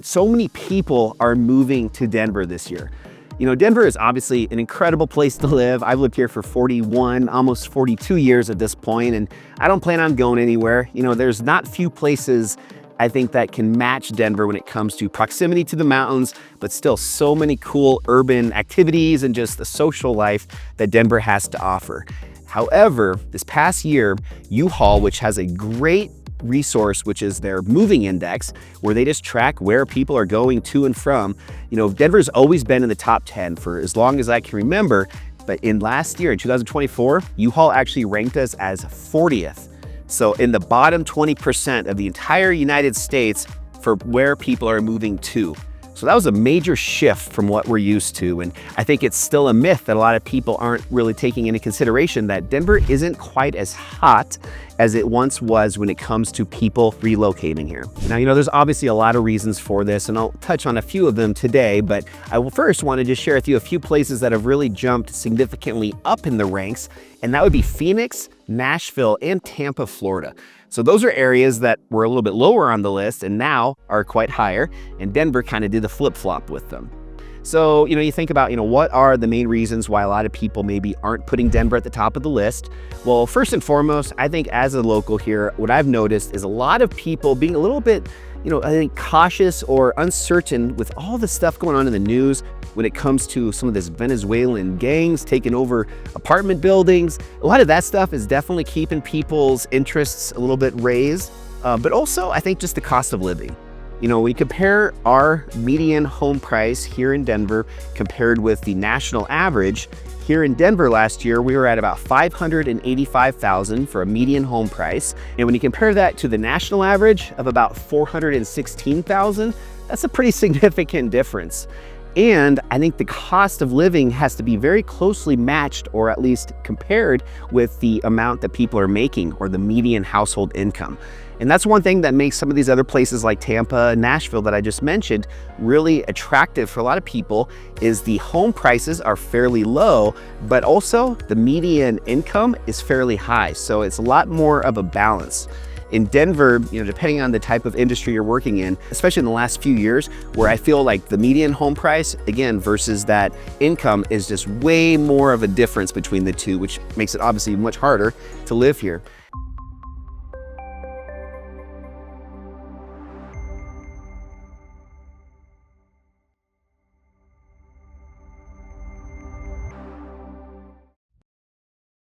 so many people are moving to Denver this year. You know, Denver is obviously an incredible place to live. I've lived here for 41, almost 42 years at this point, and I don't plan on going anywhere. You know, there's not few places I think that can match Denver when it comes to proximity to the mountains, but still so many cool urban activities and just the social life that Denver has to offer. However, this past year, U-Haul, which has a great resource, which is their moving index, where they just track where people are going to and from. You know, Denver's always been in the top 10 for as long as I can remember, but in last year, in 2024, U-Haul actually ranked us as 40th. So in the bottom 20% of the entire United States for where people are moving to. So that was a major shift from what we're used to. And I think it's still a myth that a lot of people aren't really taking into consideration that Denver isn't quite as hot as it once was when it comes to people relocating here. Now, you know, there's obviously a lot of reasons for this, and I'll touch on a few of them today, but I will first want to just share with you a few places that have really jumped significantly up in the ranks, and that would be Phoenix, Nashville, and Tampa, Florida. So those are areas that were a little bit lower on the list and now are quite higher, and Denver kind of did the flip-flop with them. So, you know, you think about, you know, what are the main reasons why a lot of people maybe aren't putting Denver at the top of the list? Well, first and foremost, I think as a local here, what I've noticed is a lot of people being a little bit, you know, I think cautious or uncertain with all the stuff going on in the news when it comes to some of this Venezuelan gangs taking over apartment buildings. A lot of that stuff is definitely keeping people's interests a little bit raised, but also I think just the cost of living. You know, we compare our median home price here in Denver compared with the national average. Here in Denver last year, we were at about $585,000 for a median home price. And when you compare that to the national average of about $416,000, that's a pretty significant difference. And I think the cost of living has to be very closely matched, or at least compared with the amount that people are making, or the median household income. And that's one thing that makes some of these other places like Tampa and Nashville that I just mentioned really attractive for a lot of people, is the home prices are fairly low, but also the median income is fairly high. So it's a lot more of a balance. In Denver, you know, depending on the type of industry you're working in, especially in the last few years, where I feel like the median home price, again, versus that income is just way more of a difference between the two, which makes it obviously much harder to live here.